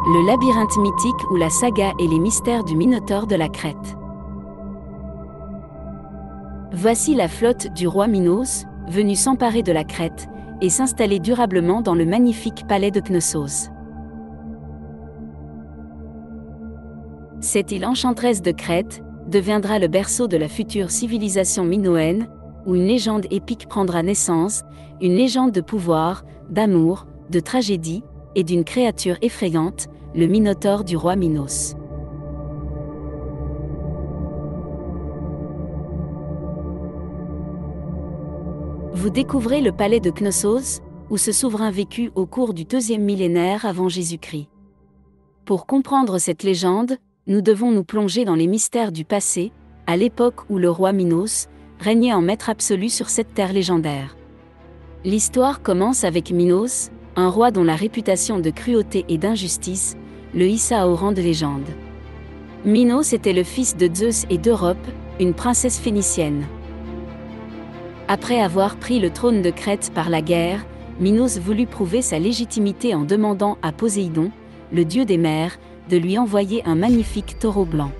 Le labyrinthe mythique ou la saga et les mystères du Minotaure de la Crète. Voici la flotte du roi Minos, venue s'emparer de la Crète, et s'installer durablement dans le magnifique palais de Knossos. Cette île enchanteresse de Crète deviendra le berceau de la future civilisation minoenne, où une légende épique prendra naissance, une légende de pouvoir, d'amour, de tragédie, et d'une créature effrayante, le Minotaure du roi Minos. Vous découvrez le palais de Knossos, où ce souverain vécut au cours du 2e millénaire avant Jésus-Christ. Pour comprendre cette légende, nous devons nous plonger dans les mystères du passé, à l'époque où le roi Minos régnait en maître absolu sur cette terre légendaire. L'histoire commence avec Minos, un roi dont la réputation de cruauté et d'injustice le hissa au rang de légende. Minos était le fils de Zeus et d'Europe, une princesse phénicienne. Après avoir pris le trône de Crète par la guerre, Minos voulut prouver sa légitimité en demandant à Poséidon, le dieu des mers, de lui envoyer un magnifique taureau blanc.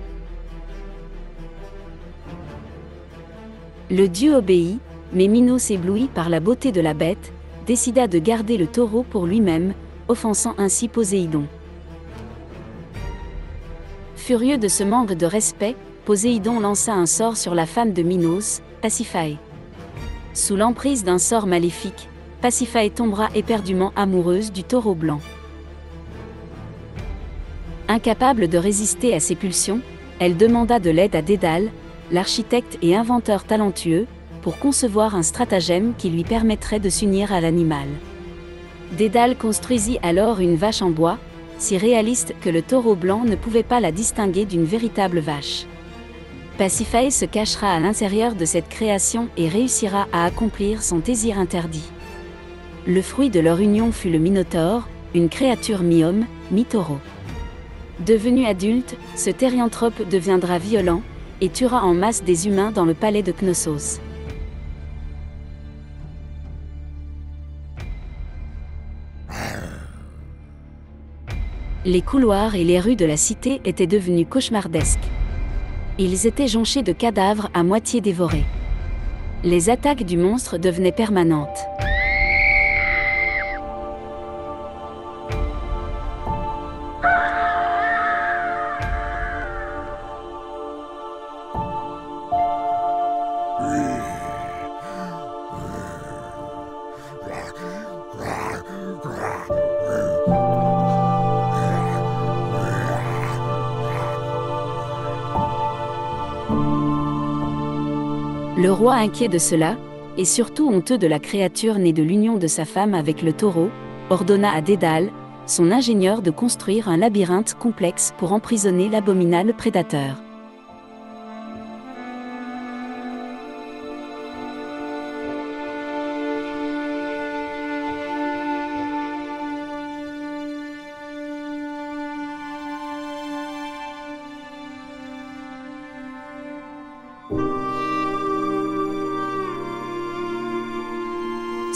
Le dieu obéit, mais Minos, ébloui par la beauté de la bête, décida de garder le taureau pour lui-même, offensant ainsi Poséidon. Furieux de ce manque de respect, Poséidon lança un sort sur la femme de Minos, Pasiphae. Sous l'emprise d'un sort maléfique, Pasiphae tombera éperdument amoureuse du taureau blanc. Incapable de résister à ses pulsions, elle demanda de l'aide à Dédale, l'architecte et inventeur talentueux, pour concevoir un stratagème qui lui permettrait de s'unir à l'animal. Dédale construisit alors une vache en bois, si réaliste que le taureau blanc ne pouvait pas la distinguer d'une véritable vache. Pasiphae se cachera à l'intérieur de cette création et réussira à accomplir son désir interdit. Le fruit de leur union fut le Minotaure, une créature mi-homme, mi-taureau. Devenu adulte, ce thérianthrope deviendra violent et tuera en masse des humains dans le palais de Knossos. Les couloirs et les rues de la cité étaient devenus cauchemardesques. Ils étaient jonchés de cadavres à moitié dévorés. Les attaques du monstre devenaient permanentes. Le roi, inquiet de cela, et surtout honteux de la créature née de l'union de sa femme avec le taureau, ordonna à Dédale, son ingénieur, de construire un labyrinthe complexe pour emprisonner l'abominable prédateur.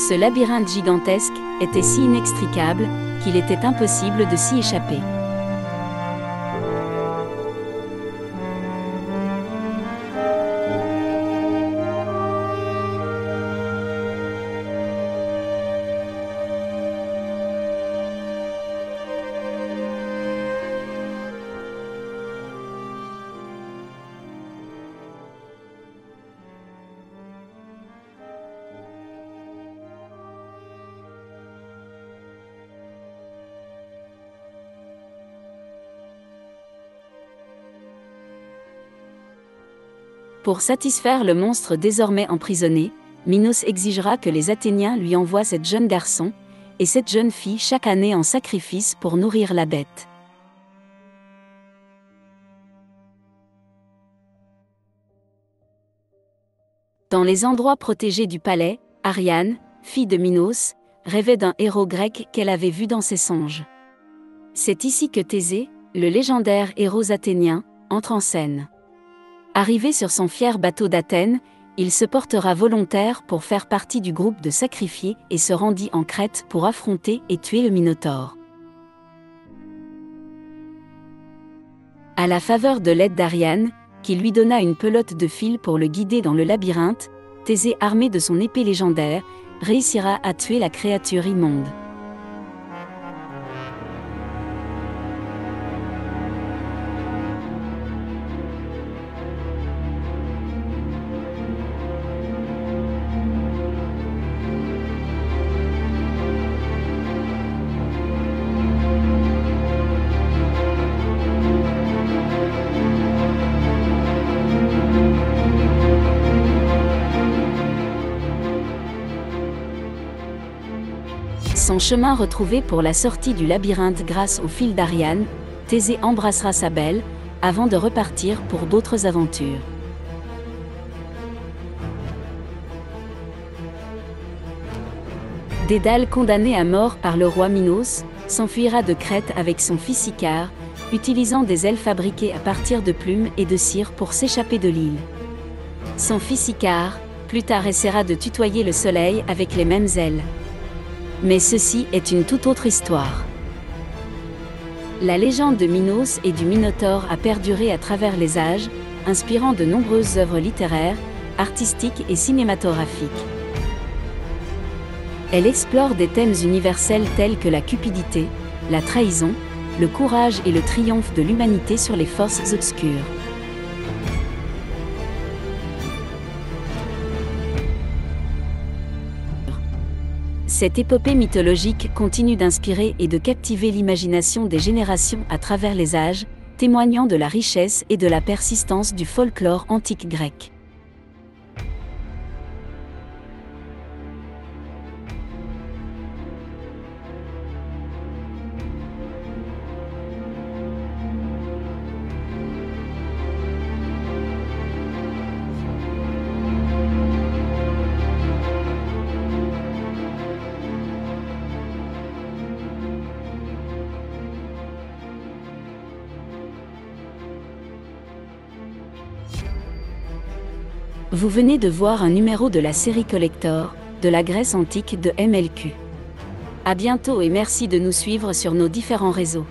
Ce labyrinthe gigantesque était si inextricable qu'il était impossible de s'y échapper. Pour satisfaire le monstre désormais emprisonné, Minos exigera que les Athéniens lui envoient cette jeune garçon et cette jeune fille chaque année en sacrifice pour nourrir la bête. Dans les endroits protégés du palais, Ariane, fille de Minos, rêvait d'un héros grec qu'elle avait vu dans ses songes. C'est ici que Thésée, le légendaire héros athénien, entre en scène. Arrivé sur son fier bateau d'Athènes, il se portera volontaire pour faire partie du groupe de sacrifiés et se rendit en Crète pour affronter et tuer le Minotaure. À la faveur de l'aide d'Ariane, qui lui donna une pelote de fil pour le guider dans le labyrinthe, Thésée, armé de son épée légendaire, réussira à tuer la créature immonde. Son chemin retrouvé pour la sortie du labyrinthe grâce au fil d'Ariane, Thésée embrassera sa belle, avant de repartir pour d'autres aventures. Dédale, condamné à mort par le roi Minos, s'enfuira de Crète avec son fils Icare, utilisant des ailes fabriquées à partir de plumes et de cire pour s'échapper de l'île. Son fils Icare, plus tard, essaiera de tutoyer le soleil avec les mêmes ailes. Mais ceci est une toute autre histoire. La légende de Minos et du Minotaure a perduré à travers les âges, inspirant de nombreuses œuvres littéraires, artistiques et cinématographiques. Elle explore des thèmes universels tels que la cupidité, la trahison, le courage et le triomphe de l'humanité sur les forces obscures. Cette épopée mythologique continue d'inspirer et de captiver l'imagination des générations à travers les âges, témoignant de la richesse et de la persistance du folklore antique grec. Vous venez de voir un numéro de la série Collector, de la Grèce antique de MLQ. À bientôt et merci de nous suivre sur nos différents réseaux.